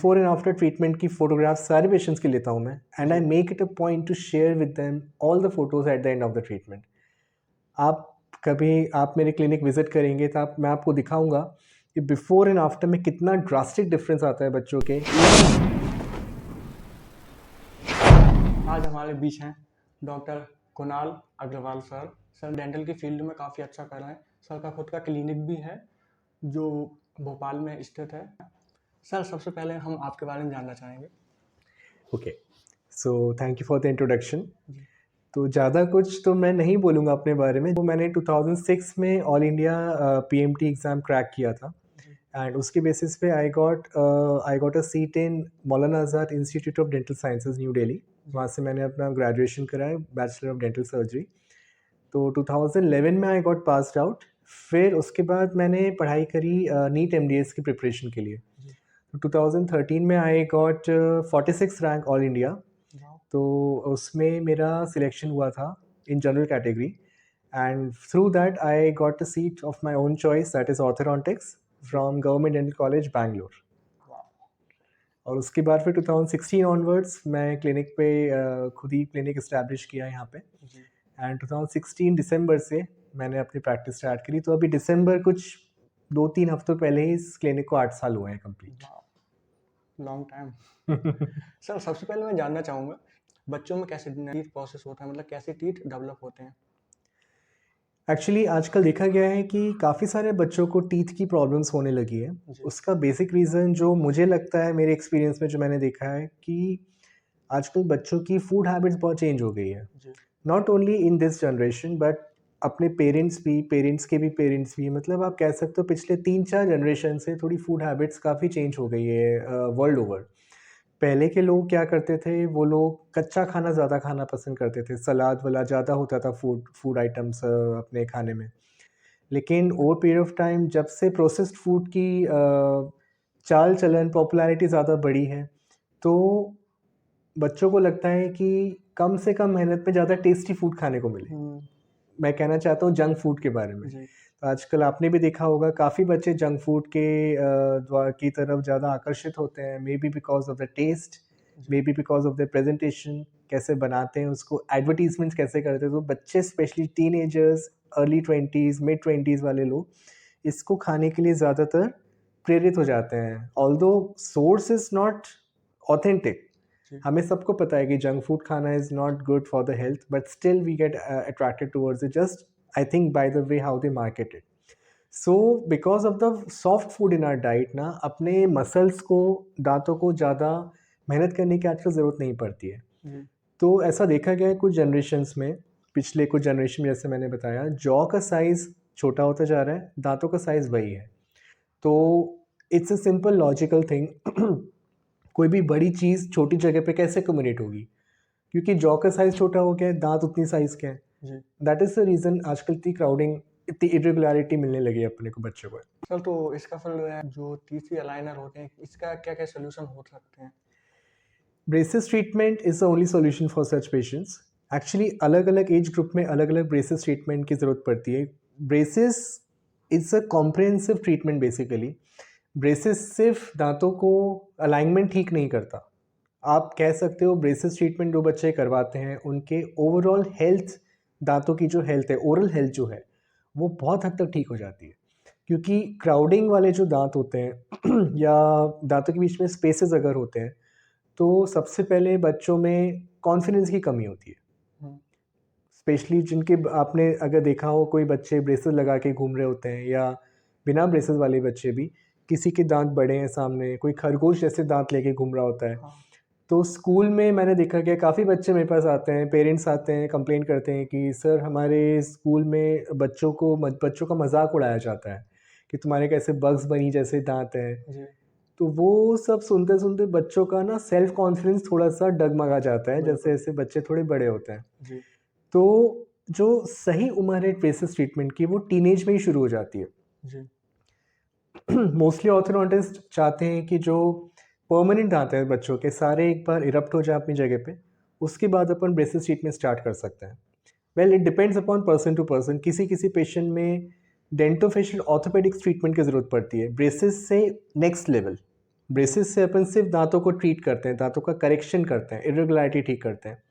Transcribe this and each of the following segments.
Before and after treatment की photograph सारे patients की लेता हूँ मैं, and I make it a point two share with them all the photos at the end of the treatment. आप मेरे clinic visit करेंगे तो मैं आपको दिखाऊंगा कि बिफोर एंड आफ्टर में कितना ड्रास्टिक डिफरेंस आता है बच्चों के। आज हमारे बीच हैं doctor Kunal Agarwal sir. Sir dental की फील्ड में काफ़ी अच्छा कर रहे हैं। सर का खुद का क्लिनिक भी है जो भोपाल में स्थित है। सर सबसे पहले हम आपके बारे में जानना चाहेंगे। Okay, so thank you for the introduction. तो ज़्यादा कुछ तो मैं नहीं बोलूँगा अपने बारे में। तो मैंने 2006 में all India PMT exam crack किया था, एंड उसके बेसिस पे I got a seat in Maulana Azad institute of dental sciences new Delhi. वहाँ से मैंने अपना ग्रेजुएशन करा है, बैचलर ऑफ डेंटल सर्जरी। तो 2011 में आई गॉट पास्ड आउट। फिर उसके बाद मैंने पढ़ाई करी नीट एमडीएस की प्रिपरेशन के लिए। तो 2013 में I got 46 rank all India. तो उसमें मेरा सिलेक्शन हुआ था in general category, and through that I got a seat of my own choice, that is orthodontics from government dental college Bangalore. और उसके बाद फिर 2016 ऑनवर्ड्स मैं क्लिनिक पे खुद ही क्लिनिक इस्टेब्लिश किया यहाँ पे, एंड 2016 दिसंबर से मैंने अपनी प्रैक्टिस स्टार्ट करी। तो अभी दिसंबर कुछ 2-3 हफ्तों पहले ही इस क्लिनिक को 8 साल हुए हैं कंप्लीट। Long time. सर सबसे पहले मैं जानना चाहूँगा बच्चों में कैसे टीथ प्रोसेस होता है, मतलब कैसे टीथ डेवलप होते हैं। एक्चुअली आजकल देखा गया है कि काफ़ी सारे बच्चों को टीथ की प्रॉब्लम्स होने लगी है। उसका बेसिक रीज़न जो मुझे लगता है, मेरे एक्सपीरियंस में जो मैंने देखा है, कि आजकल बच्चों की फूड हैबिट्स बहुत चेंज हो गई है। Not only in this generation but अपने पेरेंट्स के भी पेरेंट्स भी, मतलब आप कह सकते हो पिछले 3-4 जनरेशन से थोड़ी फूड हैबिट्स काफ़ी चेंज हो गई है वर्ल्ड ओवर। पहले के लोग क्या करते थे, वो लोग कच्चा खाना ज़्यादा खाना पसंद करते थे, सलाद वाला ज़्यादा होता था फूड आइटम्स अपने खाने में। लेकिन ओवर पीरियड ऑफ टाइम जब से प्रोसेस्ड फूड की चाल चलन पॉपुलैरिटी ज़्यादा बढ़ी है, तो बच्चों को लगता है कि कम से कम मेहनत में ज़्यादा टेस्टी फूड खाने को मिले। मैं कहना चाहता हूँ जंक फूड के बारे में। तो आजकल आपने भी देखा होगा काफ़ी बच्चे जंक फूड के की तरफ ज़्यादा आकर्षित होते हैं, maybe because of the taste, maybe because of the presentation, कैसे बनाते हैं उसको, एडवर्टीजमेंट्स कैसे करते हैं। तो बच्चे specially teenagers, early 20s mid 20s वाले लोग इसको खाने के लिए ज़्यादातर प्रेरित हो जाते हैं, although source is not authentic. हमें सबको पता है कि जंक फूड खाना is not good for the health, but still we get attracted towards it, just I think by the way how they market it. So because of the soft food in our diet ना, अपने muscles को, दांतों को ज़्यादा मेहनत करने की आजकल ज़रूरत नहीं पड़ती है। तो ऐसा देखा गया है कुछ जनरेशन्स में, पिछले कुछ जनरेशन में, जैसे मैंने बताया, जॉ का साइज़ छोटा होता जा रहा है, दांतों का साइज़ वही है। तो it's a simple logical thing. कोई भी बड़ी चीज़ छोटी जगह पे कैसे कम्युनिकेट होगी, क्योंकि जॉ का साइज़ छोटा हो गया है, दांत उतनी साइज़ के हैं। दैट इज़ द रीज़न आजकल इतनी क्राउडिंग, इतनी इरेगुलरिटी मिलने लगी है अपने को बच्चों को। सर तो इसका फिर जो टीथ अलाइनर होते हैं, इसका क्या क्या सोल्यूशन हो सकते हैं। Braces treatment is the only solution for such patients. Actually अलग अलग एज ग्रुप में अलग अलग ब्रेसेस ट्रीटमेंट की ज़रूरत पड़ती है। Braces is a comprehensive treatment basically. Braces सिर्फ दांतों को अलाइनमेंट ठीक नहीं करता। आप कह सकते हो ब्रेसेस ट्रीटमेंट जो बच्चे करवाते हैं उनके ओवरऑल हेल्थ, दांतों की जो हेल्थ है, ओरल हेल्थ जो है, वो बहुत हद तक ठीक हो जाती है। क्योंकि क्राउडिंग वाले जो दांत होते हैं या दांतों के बीच में स्पेसेस अगर होते हैं, तो सबसे पहले बच्चों में कॉन्फिडेंस की कमी होती है। स्पेशली जिनके, आपने अगर देखा हो, कोई बच्चे ब्रेसेस लगा के घूम रहे होते हैं, या बिना ब्रेसेस वाले बच्चे भी, किसी के दांत बड़े हैं सामने, कोई खरगोश जैसे दांत लेके घूम रहा होता है। तो स्कूल में मैंने देखा कि काफ़ी बच्चे मेरे पास आते हैं, पेरेंट्स आते हैं, कंप्लेंट करते हैं कि सर हमारे स्कूल में बच्चों का मजाक उड़ाया जाता है कि तुम्हारे कैसे बग्स बनी जैसे दांत हैं। तो वो सब सुनते सुनते बच्चों का ना सेल्फ कॉन्फिडेंस थोड़ा सा डगमगा जाता है, जैसे जैसे बच्चे थोड़े बड़े होते हैं। तो जो सही उम्र है ब्रेसेस ट्रीटमेंट की, वो टीनेज में ही शुरू हो जाती है। मोस्टली ऑर्थोडोंटिस्ट चाहते हैं कि जो परमानेंट दांत हैं बच्चों के, सारे एक बार इरप्ट हो जाए अपनी जगह पे, उसके बाद अपन ब्रेसेस ट्रीटमेंट स्टार्ट कर सकते हैं। Well, it depends upon person to person. किसी किसी पेशेंट में डेंटोफेशियल ऑर्थोपेडिक्स ट्रीटमेंट की ज़रूरत पड़ती है, ब्रेसेस से नेक्स्ट लेवल। ब्रेसेस से अपन सिर्फ दांतों को ट्रीट करते हैं, दांतों का करेक्शन करते हैं, इरेगुलरिटी ठीक करते हैं।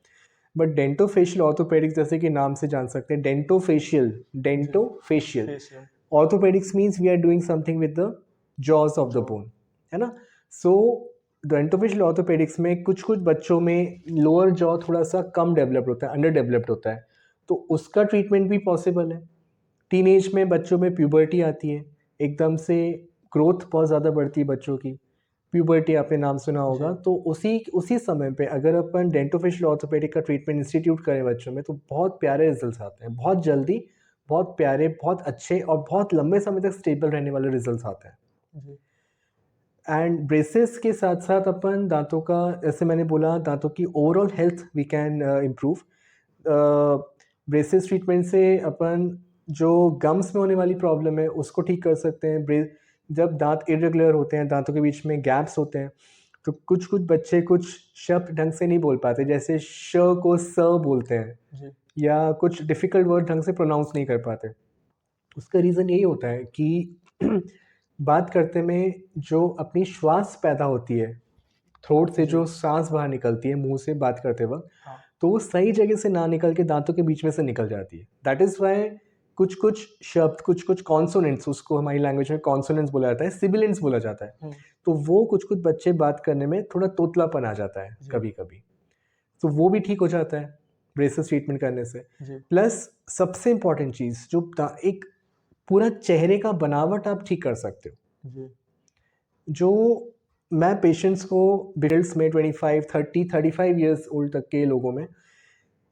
बट डेंटोफेशियल ऑर्थोपेडिक्स, जैसे कि नाम से जान सकते हैं, dentofacial facial. Orthopedics means we are doing something with the jaws of the jaw. Bone, है ना। सो डेंटोफेशियल ऑर्थोपेडिक्स में कुछ कुछ बच्चों में लोअर जॉ थोड़ा सा कम डेवलप्ड होता है, अंडर डेवलप्ड होता है, तो उसका ट्रीटमेंट भी पॉसिबल है। टीनेज में बच्चों में प्यूबर्टी आती है, एकदम से ग्रोथ बहुत ज़्यादा बढ़ती है बच्चों की, प्यूबर्टी आपने नाम सुना होगा। जी। तो उसी उसी समय पे अगर अपन डेंटोफेशियल ऑर्थोपेडिक का ट्रीटमेंट इंस्टीट्यूट करें बच्चों में, तो बहुत प्यारे रिजल्ट्स आते हैं, बहुत जल्दी, बहुत प्यारे, बहुत अच्छे और बहुत लंबे समय तक स्टेबल रहने वाले रिजल्ट्स आते हैं। जी। एंड ब्रेसेस के साथ साथ अपन दांतों का, जैसे मैंने बोला, दांतों की overall health we can improve. Braces treatment से अपन जो गम्स में होने वाली प्रॉब्लम है उसको ठीक कर सकते हैं। जब दांत इरेगुलर होते हैं, दांतों के बीच में गैप्स होते हैं, तो कुछ कुछ बच्चे कुछ शब्द ढंग से नहीं बोल पाते, जैसे श को स बोलते हैं, जी। या कुछ डिफ़िकल्ट वर्ड ढंग से प्रोनाउंस नहीं कर पाते। उसका रीज़न यही होता है कि बात करते में जो अपनी श्वास पैदा होती है, थ्रोट से जी। जो सांस बाहर निकलती है मुंह से बात करते वक्त, हाँ। तो वो सही जगह से ना निकल के दांतों के बीच में से निकल जाती है। दैट इज़ वाई कुछ कुछ शब्द, कुछ कुछ कॉन्सोनेंट्स, उसको हमारी लैंग्वेज में कॉन्सोनेंट्स बोला जाता है, सिबिलेंट्स बोला जाता है, तो वो कुछ कुछ बच्चे बात करने में थोड़ा तोतलापन आ जाता है जी। कभी कभी, तो वो भी ठीक हो जाता है ब्रेसेस ट्रीटमेंट करने से। जी। प्लस सबसे इम्पॉर्टेंट चीज़, जो एक पूरा चेहरे का बनावट आप ठीक कर सकते हो। जी। जो मैं पेशेंट्स को बिल्ड्स में 25, 30, 35 इयर्स ओल्ड तक के लोगों में,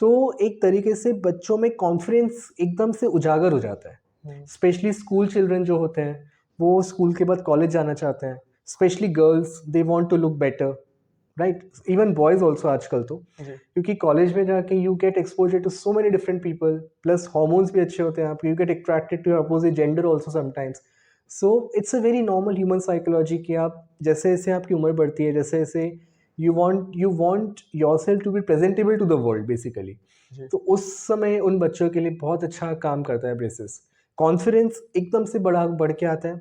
तो एक तरीके से बच्चों में कॉन्फिडेंस एकदम से उजागर हो जाता है। स्पेशली स्कूल चिल्ड्रन जो होते हैं, वो स्कूल के बाद कॉलेज जाना चाहते हैं, specially girls, they want to look better, right. Even boys also आजकल तो, जी। क्योंकि कॉलेज में जाके you get exposure to so many different people, plus hormones भी अच्छे होते हैं आपके, you get attracted to your opposite gender also sometimes. So it's a very normal human psychology कि आप जैसे जैसे आपकी उम्र बढ़ती है, जैसे जैसे you want yourself to be presentable to the world basically. जी। तो उस समय उन बच्चों के लिए बहुत अच्छा काम करता है ब्रेसेस। कॉन्फिडेंस एकदम से बढ़ के आता है,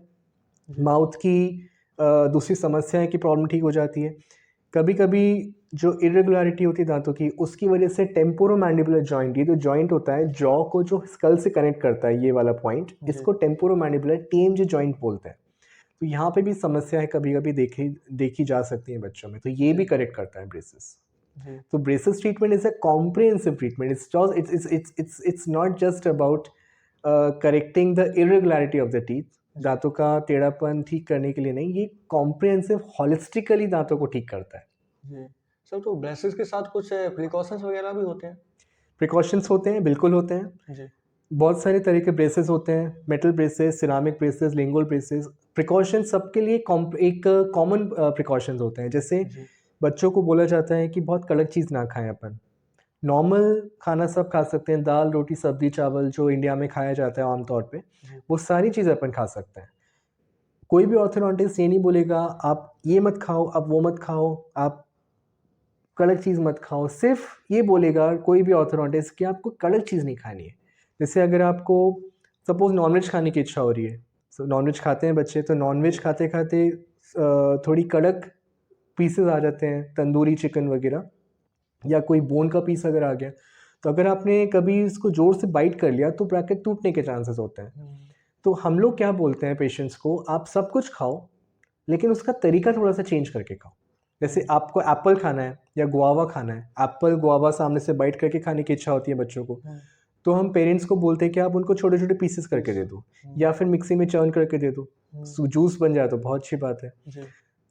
जी। माउथ की दूसरी समस्याएं की प्रॉब्लम ठीक हो जाती है। कभी कभी जो इरेगुलरिटी होती है दांतों की, उसकी वजह से टेम्पोरोमैंडिबुलर जॉइंट, ये जो जॉइंट होता है जॉ को जो स्कल से कनेक्ट करता है, ये वाला पॉइंट, जी। इसको टेम्पोरोमैंडिबुलर टीएमजे जॉइंट बोलते हैं। तो यहाँ पे भी समस्याएं कभी कभी देखी जा सकती हैं बच्चों में, तो ये भी करेक्ट करता है ब्रेसेस। जी। तो braces treatment is a comprehensive treatment. It's not just about correcting the irregularity of the teeth, दांतों का टेढ़ापन ठीक करने के लिए नहीं, ये कॉम्प्रिहेंसिव हॉलिस्टिकली दांतों को ठीक करता है। जी। सर, तो ब्रेसेस के साथ कुछ प्रिकॉशंस वगैरह भी होते हैं? प्रिकॉशंस होते हैं, बिल्कुल होते हैं। जी। बहुत सारे तरह के ब्रेसेस होते हैं, metal braces, ceramic braces, lingual braces. Precaution सबके लिए एक कॉमन प्रिकॉशंस होते हैं। जैसे जी। बच्चों को बोला जाता है कि बहुत कड़क चीज़ ना खाएं अपन, नॉर्मल खाना सब खा सकते हैं, दाल रोटी सब्जी चावल जो इंडिया में खाया जाता है आमतौर पे, जी। वो सारी चीज़ें अपन खा सकते हैं। कोई भी ऑर्थोडोंटिस्ट ये नहीं बोलेगा आप ये मत खाओ, आप वो मत खाओ, आप कड़क चीज़ मत खाओ। सिर्फ ये बोलेगा कोई भी ऑर्थोडोंटिस्ट कि आपको कड़क चीज़ नहीं खानी है। जैसे अगर आपको सपोज़ नॉनवेज खाने की इच्छा हो रही है, सो नॉनवेज खाते हैं बच्चे, तो नॉनवेज खाते खाते थोड़ी कड़क पीसेस आ जाते हैं, तंदूरी चिकन वगैरह, या कोई बोन का पीस अगर आ गया, तो अगर आपने कभी इसको ज़ोर से बाइट कर लिया तो ब्रैकेट टूटने के चांसेस होते हैं। तो हम लोग क्या बोलते हैं पेशेंट्स को, आप सब कुछ खाओ, लेकिन उसका तरीका थोड़ा-सा चेंज करके खाओ। जैसे आपको एप्पल खाना है या गुआवा खाना है, एप्पल, गुआवा सामने से बाइट करके खाने की इच्छा होती है बच्चों को, तो हम पेरेंट्स को बोलते हैं कि आप उनको छोटे-छोटे पीसेस करके दे दो, या फिर मिक्सी में चर्न करके दे दो, जूस बन जाए तो बहुत अच्छी बात है। जी।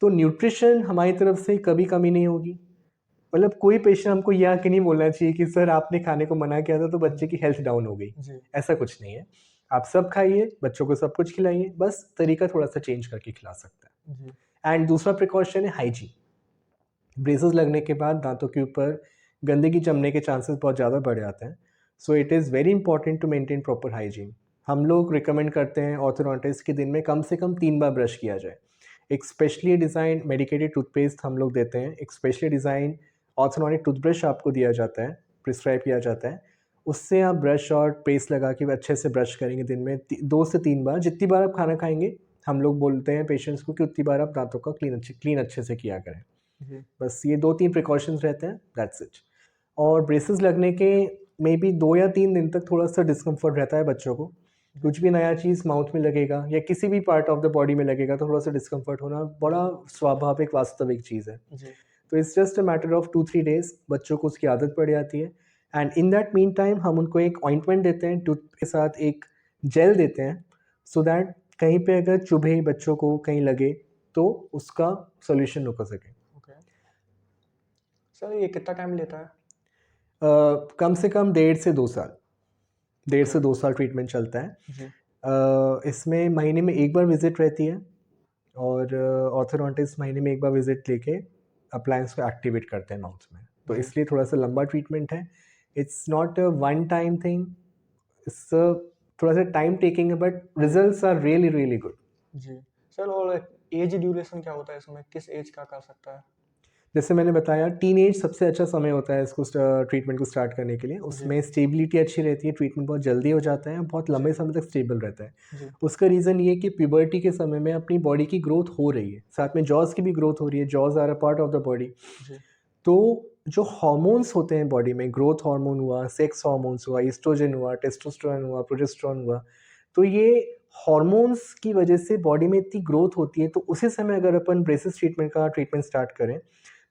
तो न्यूट्रिशन हमारी तरफ से कभी कमी नहीं होगी। मतलब कोई पेशेंट हमको ये आके नहीं बोलना चाहिए कि सर आपने खाने को मना किया था तो बच्चे की हेल्थ डाउन हो गई। जी। ऐसा कुछ नहीं है। आप सब खाइए, बच्चों को सब कुछ खिलाइए, बस तरीका थोड़ा-सा चेंज करके खिला सकते हैं। जी। एंड दूसरा प्रिकॉशन है हाइजीन। ब्रेसेस लगने के बाद दांतों के ऊपर गंदगी जमने के चांसेस बहुत ज़्यादा बढ़ जाते हैं। So it is very important to maintain proper hygiene. हम लोग रिकमेंड करते हैं ऑर्थोडोंटिस्ट कि दिन में कम से कम 3 बार ब्रश किया जाए। एक स्पेशली डिज़ाइन मेडिकेटेड टूथपेस्ट हम लोग देते हैं, एक स्पेशली डिज़ाइन ऑर्थोडोंटिक टूथब्रश आपको दिया जाता है, प्रिस्क्राइब किया जाता है। उससे आप ब्रश और पेस्ट लगा के अच्छे से ब्रश करेंगे दिन में 2 से 3 बार, जितनी बार आप खाना खाएँगे हम लोग बोलते हैं पेशेंट्स को कि उतनी बार आप दांतों का क्लीन अच्छे से किया करें। जी बस ये 2-3 प्रिकॉशंस रहते हैं, दैट्स इट। और ब्रेसेस लगने के मे बी 2 या 3 दिन तक थोड़ा-सा डिस्कम्फर्ट रहता है बच्चों को। कुछ भी नया चीज़ माउथ में लगेगा या किसी भी पार्ट ऑफ द बॉडी में लगेगा तो थोड़ा-सा डिस्कम्फर्ट होना बड़ा स्वाभाविक वास्तविक चीज़ है। जी तो it's just a matter of 2-3 days, बच्चों को उसकी आदत पड़ जाती है and in that mean time हम उनको एक ऑइंटमेंट देते हैं, टूथ के साथ एक जेल देते हैं सो दैट कहीं पे अगर चुभे बच्चों को कहीं लगे तो उसका सॉल्यूशन निकल सके। ओके सर ये कितना टाइम लेता है? कम से कम 1.5 से 2 साल, 1.5 से 2 साल ट्रीटमेंट चलता है। जी इसमें महीने में 1 बार विज़िट रहती है और ऑर्थोडोंटिस्ट महीने में 1 बार विज़िट लेके अप्लायंस को एक्टिवेट करते हैं माउथ में। तो जी इसलिए थोड़ा-सा लंबा ट्रीटमेंट है। It's not a one time thing, it's थोड़ा-सा टाइम टेकिंग है but results are really, really good. जी सर और एज ड्यूरेशन क्या होता है इसमें? किस एज का कर सकता है? जैसे मैंने बताया टीनेज सबसे अच्छा समय होता है इसको ट्रीटमेंट को स्टार्ट करने के लिए। जी उसमें स्टेबिलिटी अच्छी रहती है, ट्रीटमेंट बहुत जल्दी हो जाता है, बहुत लंबे जी समय तक स्टेबल रहता है। जी उसका रीज़न ये है कि प्यूबर्टी के समय में अपनी बॉडी की ग्रोथ हो रही है, साथ में जॉज़ की भी ग्रोथ हो रही है, jaws are a part of the body. जी तो जो हार्मोन्स होते हैं बॉडी में, ग्रोथ हार्मोन हुआ, सेक्स हार्मोन्स हुआ, एस्ट्रोजन हुआ, टेस्टोस्टेरोन हुआ, प्रोजेस्टेरोन हुआ, तो ये हार्मोन्स की वजह से बॉडी में इतनी ग्रोथ होती है, तो उसी समय अगर अपन ब्रेसिस ट्रीटमेंट का ट्रीटमेंट स्टार्ट करें,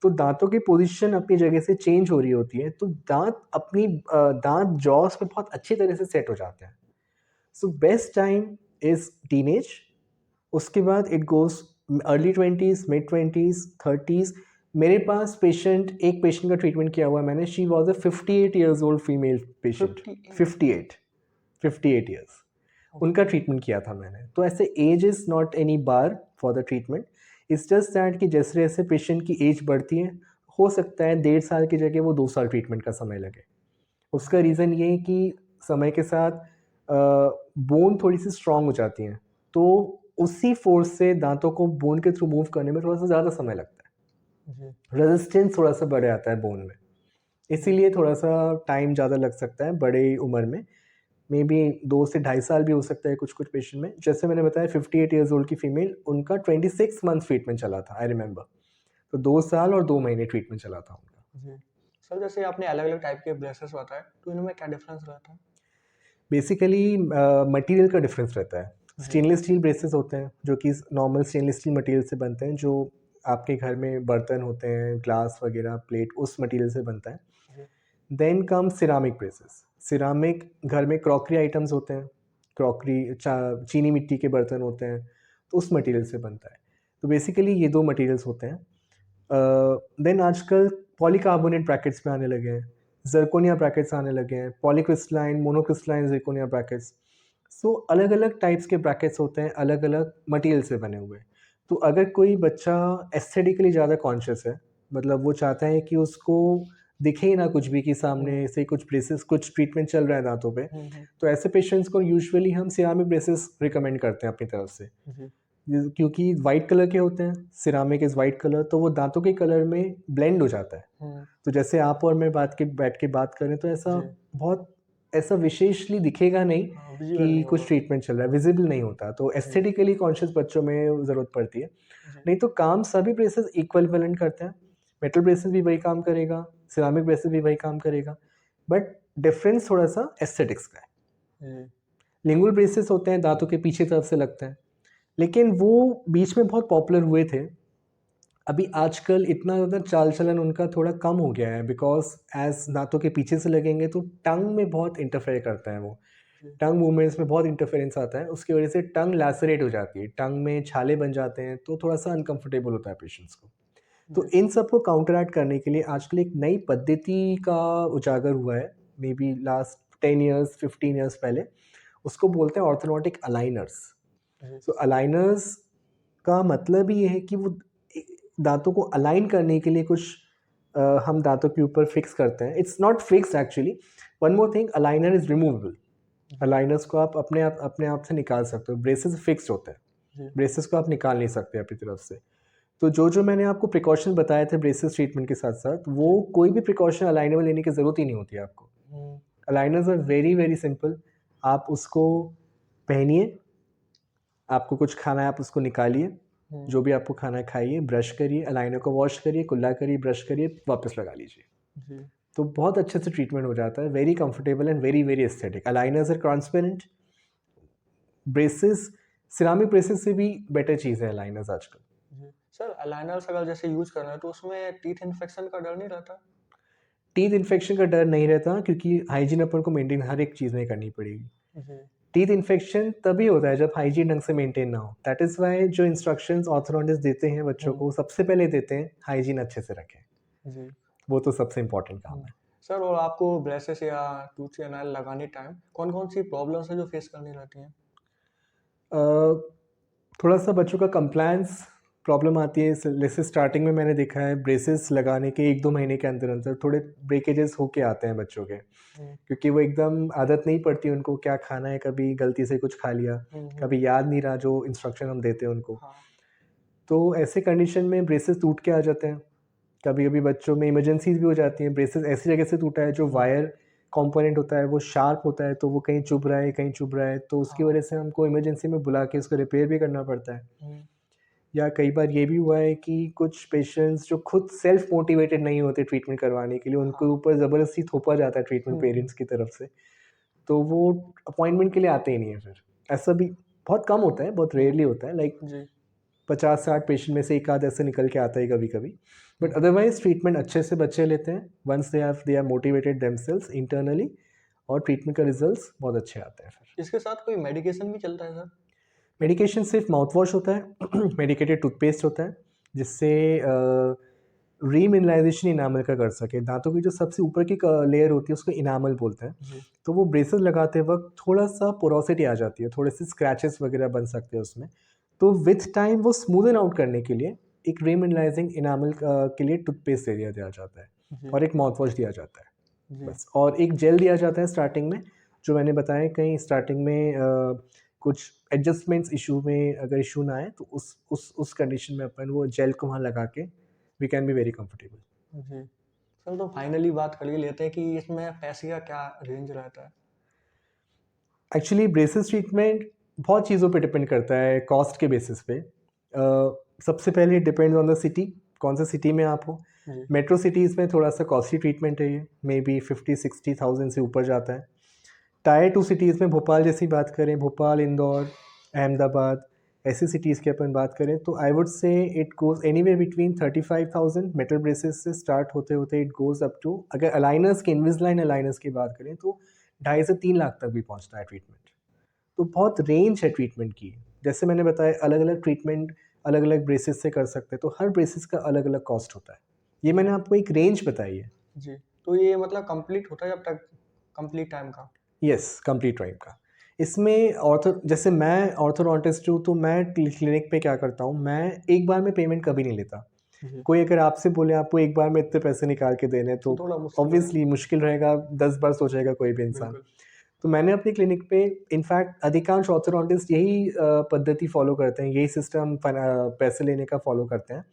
तो दाँतों की पोज़ीशन अपनी जगह से चेंज हो रही होती है, तो दाँत जॉज़ पे बहुत अच्छी तरह से सेट हो जाते हैं। So best time is teenage, उसके बाद it goes early 20s, mid 20s, 30s। मेरे पास एक पेशेंट का ट्रीटमेंट किया हुआ है मैंने, she was a 58 years old female patient. 58 58, 58 years उनका ट्रीटमेंट किया था मैंने। तो ऐसे age is not any bar for the treatment, it's just that कि जैसे-जैसे पेशेंट की एज बढ़ती है, हो सकता है 1.5 साल की जगह वो 2 साल ट्रीटमेंट का समय लगे। उसका रीज़न ये है कि समय के साथ बोन थोड़ी-सी स्ट्रॉन्ग हो जाती हैं, तो उसी फ़ोर्स से दाँतों को बोन के थ्रू मूव करने में थोड़ा-सा ज़्यादा समय लगता जी है। रेज़िस्टेंस थोड़ा-सा बढ़ जाता है बोन में, जी इसीलिए थोड़ा-सा टाइम ज़्यादा लग सकता है बड़े उम्र में। मेबी 2 से ढाई साल भी हो सकता है कुछ-कुछ पेशेंट में। जैसे मैंने बताया 58 इयर्स ओल्ड की फीमेल, उनका 26 मंथ्स ट्रीटमेंट चला था, आई रिमेंबर। तो 2 साल और 2 महीने ट्रीटमेंट चला था उनका। जी सर जैसे आपने अलग-अलग टाइप के ब्रेसेस बताए तो इनमें क्या डिफरेंस रहता है? बेसिकली मटेरियल का डिफरेंस रहता है। जी स्टेनलेस स्टील ब्रेसेस होते हैं, जो कि नॉर्मल स्टेनलेस स्टील मटेरियल से बनते हैं, जो आपके घर में बर्तन होते हैं, ग्लास वगैरह, प्लेट, उस मटेरियल से बनता है। जी then come ceramic braces. Ceramic घर में क्रॉकरी आइटम्स होते हैं, चीनी मिट्टी के बर्तन होते हैं, तो उस मटेरियल से बनता है। तो बेसिकली ये 2 मटेरियल्स होते हैं। देन आजकल पॉलीकार्बोनेट ब्रैकेट्स में आने लगे हैं, ज़िरकोनिया ब्रैकेट्स आने लगे हैं, पॉलीक्रिस्टलाइन, मोनोक्रिस्टलाइन ज़िरकोनिया ब्रैकेट्स। सो अलग-अलग टाइप्स के ब्रैकेट्स होते हैं, अलग-अलग मटेरियल से बने हुए। तो अगर कोई बच्चा एस्थेटिकली ज़्यादा कॉन्शियस है, मतलब वो चाहता है कि उसको दिखे ही ना कुछ भी कि हुँ, सामने से कुछ ब्रेसेस, कुछ ट्रीटमेंट चल रहा है दाँतों पे, हुँ। तो ऐसे पेशेंट्स को यूजुअली हम सिरामिक ब्रेसेस रिकमेंड करते हैं अपनी तरफ से। जी, क्योंकि वाइट कलर के होते हैं, सिरामिक इज़ वाइट कलर, तो वो दाँतों के कलर में ब्लेंड हो जाता है। हुँ, तो जैसे आप और मैं बैठ के बात करें तो जी। बहुत ऐसा विशेषली दिखेगा नहीं हाँ, विज़ुअल कि नहीं कुछ होगा। ट्रीटमेंट चल रहा है, विज़िबल नहीं होता। तो जी, एस्थेटिकली कॉन्शियस बच्चों में ज़रूरत पड़ती है। जी, नहीं तो काम सभी ब्रेसेस इक्विवेलेंट करते हैं। मेटल ब्रेसेस भी वही काम करेगा, सिरामिक ब्रेसेस भी वही काम करेगा, बट डिफरेंस थोड़ा-सा एस्थेटिक्स का है। जी, लिंगुअल ब्रेसेस होते हैं, दाँतों के पीछे तरफ से लगते हैं, लेकिन वो बीच में बहुत पॉपुलर हुए थे। अभी आजकल इतना ज़्यादा चाल-चलन उनका थोड़ा कम हो गया है बिकॉज़ दाँतों के पीछे से लगेंगे तो टंग में बहुत इंटरफेयर करता है वो। जी, टंग मूवमेंट्स में बहुत इंटरफेरेंस आता है, उसकी वजह से टंग लैसरेट हो जाती है, टंग में छाले बन जाते हैं, तो थोड़ा-सा अनकम्फर्टेबल होता है पेशेंट्स को। तो जी, इन सब को काउंटरैक्ट करने के लिए आजकल एक नई पद्धति का उजागर हुआ है, मेबी लास्ट 10 इयर्स, 15 इयर्स पहले। उसको बोलते हैं ऑर्थोडोंटिक अलाइनर्स। जी, सो अलाइनर्स का मतलब ही ये है कि वो ए दाँतों को अलाइन करने के लिए कुछ हम दाँतों के ऊपर फिक्स करते हैं। It's not fixed actually. One more thing, aligner is removable. जी, अलाइनर्स को आप अपने आप से निकाल सकते हो। ब्रेसेस फिक्स्ड होते हैं। जी, ब्रेसेस को आप निकाल नहीं सकते अपनी तरफ से। तो जो मैंने आपको प्रिकॉशन बताए थे ब्रेसेस ट्रीटमेंट के साथ-साथ, जी, वो कोई भी प्रिकॉशन अलाइनर में लेने की ज़रूरत ही नहीं होती है आपको। Hmm, aligners are very, very simple. आप उसको पहनिए, आपको कुछ खाना है आप उसको निकालिए, जो भी आपको खाना है खाइए, ब्रश करिए, अलाइनर को वॉश करिए, कुल्ला करिए, ब्रश करिए, वापस लगा लीजिए। जी तो बहुत अच्छे से ट्रीटमेंट हो जाता है, very comfortable and very very aesthetic. Aligners are transparent, braces, ceramic braces से भी बेटर चीज़ है अलाइनर्स आजकल। जी सर, अलाइनर्स अगर जैसे यूज कर रहे हैं तो उसमें टीथ इन्फेक्शन का डर नहीं रहता? टीथ इन्फेक्शन का डर नहीं रहता क्योंकि हाइजीन अपन को मेंटेन हर एक चीज़ में करनी पड़ेगी। जी टीथ इन्फेक्शन तभी होता है जब हाइजीन ढंग से मेंटेन ना हो। दैट इज़ व्हाई जो इंस्ट्रक्शंस ऑर्थोडोंटिस्ट देते हैं बच्चों को, सबसे पहले देते हैं हाइजीन अच्छे से रखें। जी वो तो सबसे इम्पोर्टेंट काम है। सर, और आपको ब्रेसेस या टूथ या नाल लगाने टाइम कौन कौन सी प्रॉब्लम्स है जो फेस करनी रहती हैं? अ, थोड़ा-सा बच्चों का कंप्लायंस प्रॉब्लम आती है। जैसे स्टार्टिंग में मैंने देखा है ब्रेसेस लगाने के 1-2 महीने के अंदर-अंदर थोड़े ब्रेकेजेस होके आते हैं बच्चों के। क्योंकि वो एकदम आदत नहीं पड़ती उनको क्या खाना है, कभी गलती से कुछ खा लिया, कभी याद नहीं रहा जो इंस्ट्रक्शन हम देते हैं उनको। हाँ तो ऐसे कंडीशन में ब्रेसेस टूट के आ जाते हैं। कभी-कभी बच्चों में इमरजेंसीज़ भी हो जाती हैं, ब्रेसेस ऐसी जगह से टूटा है जो वायर कंपोनेंट होता है वो शार्प होता है, तो वो कहीं चुभ रहा है, कहीं चुभ रहा है, तो उसकी हाँ वजह से हमको इमरजेंसी में बुला के उसको रिपेयर भी करना पड़ता है। हम्म, या कई बार ये भी हुआ है कि कुछ पेशेंट्स जो खुद सेल्फ मोटिवेटेड नहीं होते ट्रीटमेंट करवाने के लिए, उनके हाँ ऊपर ज़बरदस्ती थोपा जाता है ट्रीटमेंट पेरेंट्स की तरफ से, तो वो अपॉइंटमेंट के लिए आते ही नहीं है फिर। ऐसा भी बहुत कम होता है, बहुत रेयरली होता है, लाइक जी 50-60 पेशेंट में से एक आध ऐसे निकल के आता है कभी-कभी। बट अदरवाइज़ ट्रीटमेंट अच्छे से बच्चे लेते हैं, once they are motivated themselves internally, और ट्रीटमेंट का रिजल्ट्स बहुत अच्छे आते हैं फिर। इसके साथ कोई मेडिकेशन भी चलता है सर? मेडिकेशन सिर्फ माउथ वॉश होता है, मेडिकेटेड टूथपेस्ट होता है, जिससे रीमिनरलाइजेशन इनामल का कर सके। दांतों की जो सबसे ऊपर की लेयर होती है उसको इनामल बोलते हैं। जी तो वो ब्रेसेस लगाते वक्त थोड़ा सा पोरोसिटी आ जाती है, थोड़े से स्क्रैचेस वगैरह बन सकते हैं उसमें। तो विथ टाइम वो स्मूदन आउट करने के लिए एक रीमिनरलाइजिंग इनामल के लिए टूथपेस्ट दे दिया जाता है, जी और एक माउथ वॉश दिया जाता है जी बस। और एक जेल दिया जाता है स्टार्टिंग में, जो मैंने बताया कहीं स्टार्टिंग में कुछ एडजस्टमेंट्स इशू में अगर इशू ना आए तो उस कंडीशन में अपन वो जेल को वहाँ लगा के we can be very comfortable. जी सर, तो फाइनली बात कर ही लेते हैं कि इसमें पैसे का क्या रेंज रहता है? एक्चुअली ब्रेसेस ट्रीटमेंट बहुत चीज़ों पे डिपेंड करता है कॉस्ट के बेसिस पे। सबसे पहले डिपेंड्स ऑन द सिटी, कौन सा सिटी में आप हो। जी मेट्रो सिटीज़ में थोड़ा सा कॉस्टली ट्रीटमेंट है, ये मे बी 50-60,000 से ऊपर जाता है। टायर 2 सिटीज़ में भोपाल जैसी बात करें, भोपाल, इंदौर, अहमदाबाद, ऐसी सिटीज़ की अपन बात करें तो आई वुड से it goes anywhere between 35,000 metal braces से स्टार्ट होते होते इट गोज़ अप टू, अगर अलाइनर्स के इनविज़लाइन अलाइनर्स की बात करें तो 2.5 से 3 लाख तक भी पहुंचता है ट्रीटमेंट। तो बहुत रेंज है ट्रीटमेंट की। जैसे मैंने बताया अलग-अलग ट्रीटमेंट अलग-अलग ब्रेसेस से कर सकते हैं, तो हर ब्रेसेस का अलग-अलग कॉस्ट होता है। ये मैंने आपको एक रेंज बताई है। जी तो ये मतलब कंप्लीट होता है जब तक कंप्लीट टाइम का? यस, कंप्लीट टाइम का। इसमें ऑर्थो जैसे मैं ऑर्थोडोंटिस्ट हूँ, तो मैं क्लिनिक पे क्या करता हूँ, मैं एक बार में पेमेंट कभी नहीं लेता। जी कोई अगर आपसे बोले आपको एक बार में इतने पैसे निकाल के देने हैं, तो तो थोड़ा मुश्किल है। ऑब्वियसली मुश्किल रहेगा, 10 बार सोचेगा कोई भी इंसान। बिल्कुल तो मैंने अपनी क्लिनिक पे इनफैक्ट अधिकांश ऑर्थोडोंटिस्ट यही पद्धति फ़ॉलो करते हैं, यही सिस्टम पैसे लेने का फ़ॉलो करते हैं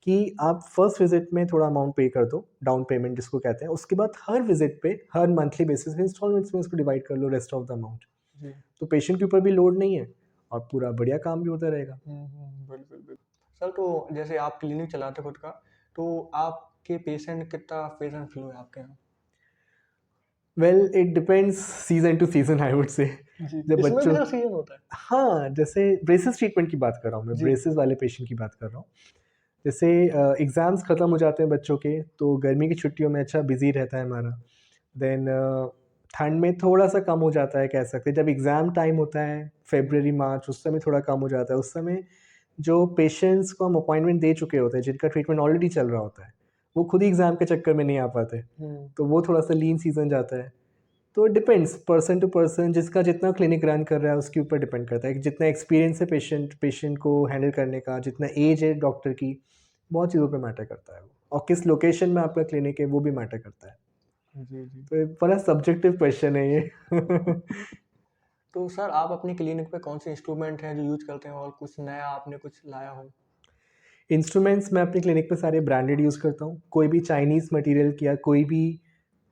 कि आप फर्स्ट विज़िट में थोड़ा अमाउंट पे कर दो, डाउन पेमेंट जिसको कहते हैं। उसके बाद हर विज़िट पे, हर मंथली बेसिस पे इंस्टॉलमेंट्स में उसको डिवाइड कर लो रेस्ट ऑफ द अमाउंट। जी तो पेशेंट के ऊपर भी लोड नहीं है और पूरा बढ़िया काम भी होता रहेगा। बिल्कुल बिल्कुल सर, तो जैसे आप क्लिनिक चलाते खुद का, तो आपके पेशेंट कितना पेशेंट फ्लो है आपके यहाँ? Well it depends season to season I would say. जी जब इसमें भी बच्चों सर सीजन होता है? हाँ, जैसे ब्रेसेस ट्रीटमेंट की बात कर रहा हूँ मैं, जी ब्रेसेस वाले पेशेंट की बात कर रहा हूँ। जैसे एग्ज़ाम्स ख़त्म हो जाते हैं बच्चों के, तो गर्मी की छुट्टियों में अच्छा बिज़ी रहता है हमारा। देन ठंड में थोड़ा-सा कम हो जाता है कह सकते हैं। जब एग्ज़ाम टाइम होता है, फ़रवरी, मार्च, उस समय थोड़ा कम हो जाता है। उस समय जो पेशेंट्स को हम अपॉइंटमेंट दे चुके होते हैं, जिनका ट्रीटमेंट ऑलरेडी चल रहा होता है, वो खुद ही एग्ज़ाम के चक्कर में नहीं आ पाते। तो वो थोड़ा-सा लीन सीज़न जाता है। तो डिपेंड्स पर्सन टू पर्सन, जिसका जितना क्लिनिक रन कर रहा है उसके ऊपर डिपेंड करता है कि जितना एक्सपीरियंस है पेशेंट को हैंडल करने का, जितना एज है डॉक्टर की, बहुत चीज़ों पे मैटर करता है वो, और किस लोकेशन में आपका क्लिनिक है वो भी मैटर करता है। जी जी तो ये बड़ा सब्जेक्टिव क्वेश्चन है ये। तो सर, आप अपनी क्लिनिक पे कौन से इंस्ट्रूमेंट हैं जो यूज करते हैं, और कुछ नया आपने कुछ लाया हो? इंस्ट्रूमेंट्स मैं अपनी क्लिनिक पे सारे ब्रांडेड यूज़ करता हूँ, कोई भी चाइनीज़ मटेरियल या कोई भी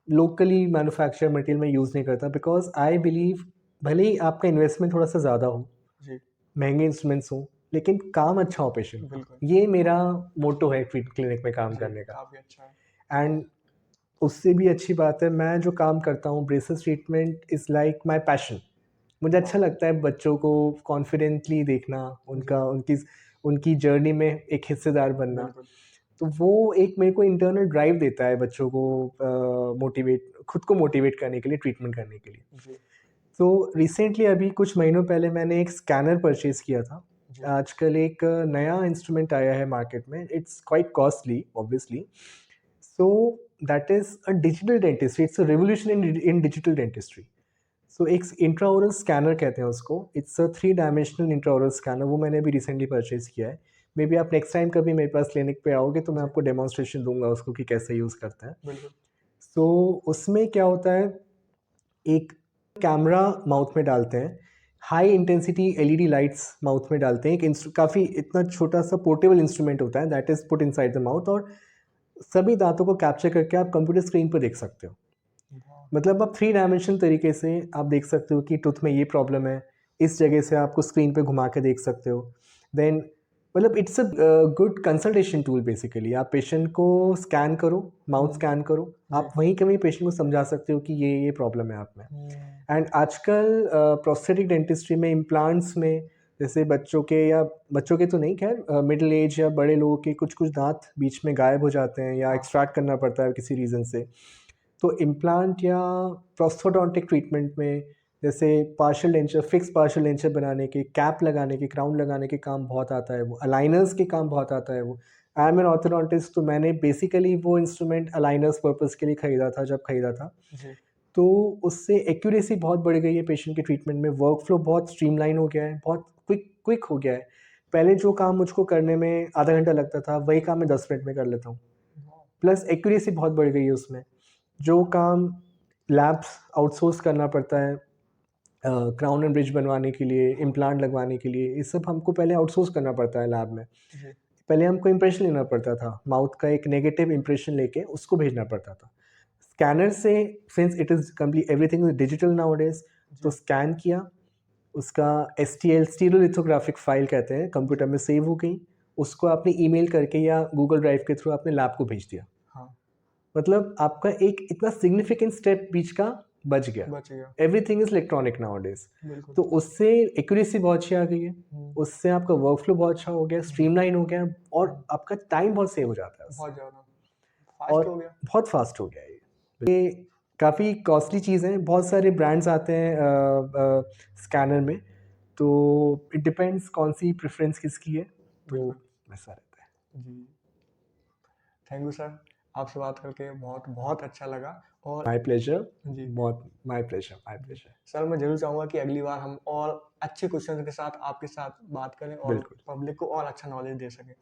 लोकली मैन्युफैक्चर्ड मटेरियल मैं यूज़ नहीं करता, बिकॉज़ आई बिलीव भले ही आपका इन्वेस्टमेंट थोड़ा-सा ज़्यादा हो, जी महँगे इंस्ट्रूमेंट्स हों, लेकिन काम अच्छा हो पेशेंट का। बिल्कुल। ये मेरा मोट्टो है क्लिनिक में काम जी, करने का। काफ़ी अच्छा है। एंड उससे भी अच्छी बात है, मैं जो काम करता हूँ braces treatment is like my passion. मुझे अच्छा वाह! लगता है बच्चों को कॉन्फिडेंटली देखना, जी, उनकी जर्नी में एक हिस्सेदार बनना। बिल्कुल। तो वो एक मेरे को इंटरनल ड्राइव देता है बच्चों को खुद को मोटिवेट करने के लिए, ट्रीटमेंट करने के लिए। जी, तो रिसेंटली अभी कुछ महीनों पहले मैंने एक स्कैनर परचेज़ किया था। जी, आजकल एक नया इंस्ट्रूमेंट आया है मार्केट में, it's quite costly obviously. So that is a digital dentistry, it's a revolution in digital dentistry. So एक इंट्राओरल स्कैनर कहते हैं उसको, it's a 3 dimensional intraoral scanner, वो मैंने अभी रिसेंटली परचेज़ किया है। मेबी आप नेक्स्ट टाइम कभी मेरे पास क्लिनिक पे आओगे तो मैं जी, आपको डेमोंस्ट्रेशन दूँगा उसको कि कैसे यूज़ करते हैं। बिल्कुल। सो उसमें क्या होता है, एक कैमरा माउथ में डालते हैं, high intensity LED lights mouth में डालते हैं, एक काफ़ी इतना छोटा-सा पोर्टेबल इंस्ट्रूमेंट होता है that is put inside the mouth, और सभी दाँतों को कैप्चर करके आप कंप्यूटर स्क्रीन पे देख सकते हो। वाह! मतलब आप 3 डायमेंशन तरीके से आप देख सकते हो कि टूथ में ये प्रॉब्लम है, इस जगह से आपको स्क्रीन पे घुमा के देख सकते हो। देन मतलब it's a good consultation tool basically. आप पेशेंट को स्कैन करो, माउथ हुँ, स्कैन करो, जी। आप वहीं के वहीं पेशेंट को समझा सकते हो कि ये प्रॉब्लम है आप में। हुँ, एंड आजकल प्रोस्थेटिक डेंटिस्ट्री में इम्प्लांट्स में जैसे बच्चों के तो नहीं खैर, मिडल एज या बड़े लोगों के कुछ-कुछ दाँत बीच में गायब हो जाते हैं या हाँ, एक्सट्रैक्ट करना पड़ता है किसी रीज़न से। तो इम्प्लांट या प्रोस्थोडोंटिक ट्रीटमेंट में जैसे partial denture, fix partial denture बनाने के, कैप लगाने के, क्राउन लगाने के काम बहुत आता है वो, अलाइनर्स के काम बहुत आता है वो। आई एम एन ऑर्थोडोंटिस्ट, तो मैंने बेसिकली वो इंस्ट्रूमेंट अलाइनर्स पर्पज़ के लिए खरीदा था जब खरीदा था। जी, तो उससे एक्यूरेसी बहुत बढ़ गई है पेशेंट के ट्रीटमेंट में, वर्कफ्लो बहुत स्ट्रीमलाइन हो गया है, बहुत क्विक क्विक हो गया है। पहले जो काम मुझको करने में आधा घंटा लगता था, वही काम मैं 10 मिनट में कर लेता हूँ। वाह! प्लस एक्यूरेसी बहुत बढ़ गई है उसमें। जो काम लैब्स आउटसोर्स करना पड़ता है क्राउन एंड ब्रिज बनवाने के लिए, हाँ, इम्प्लांट लगवाने के लिए, ये सब हमको पहले आउटसोर्स करना पड़ता है लैब में। जी, पहले हमको इम्प्रेशन लेना पड़ता था, माउथ का एक नेगेटिव इम्प्रेशन लेके उसको भेजना पड़ता था। स्कैनर से, since it is complete everything is digital nowadays, तो जी, स्कैन किया, उसका एसटीएल स्टीरियोलिथोग्राफिक फाइल कहते हैं, कंप्यूटर में सेव हो गई, उसको आपने ईमेल करके या गूगल ड्राइव के थ्रू आपने लैब को भेज दिया। हाँ, मतलब आपका एक इतना सिग्निफिकेंट स्टेप बीच का बच गया। बच गया, एवरीथिंग इज़ इलेक्ट्रॉनिक नाउअडेज़। बिल्कुल। तो उससे एक्यूरेसी बहुत अच्छी आ गई है, हुँ, उससे आपका वर्कफ्लो बहुत अच्छा हो गया, जी, स्ट्रीमलाइन हो गया, और हुँ, आपका टाइम बहुत सेव हो जाता है उससे, बहुत ज़्यादा, फ़ास्ट और हो गया। बहुत फास्ट हो गया ये। ये काफ़ी कॉस्टली चीज़ है, बहुत सारे ब्रांड्स आते हैं स्कैनर में, तो इट डिपेंड्स कौन-सी प्रेफ़रेंस किसकी है, तो बिल्कुल, वैसा रहता है। जी। थैंक यू सर, आपसे बात करके बहुत बहुत अच्छा लगा और माय प्लेज़र, जी, बहुत my pleasure, my ji. Pleasure. Sir मैं ज़रूर चाहूँगा कि अगली बार हम और अच्छे क्वेश्चन के साथ आपके साथ बात करें और बिल्कुल। पब्लिक को और अच्छा नॉलेज दे सकें।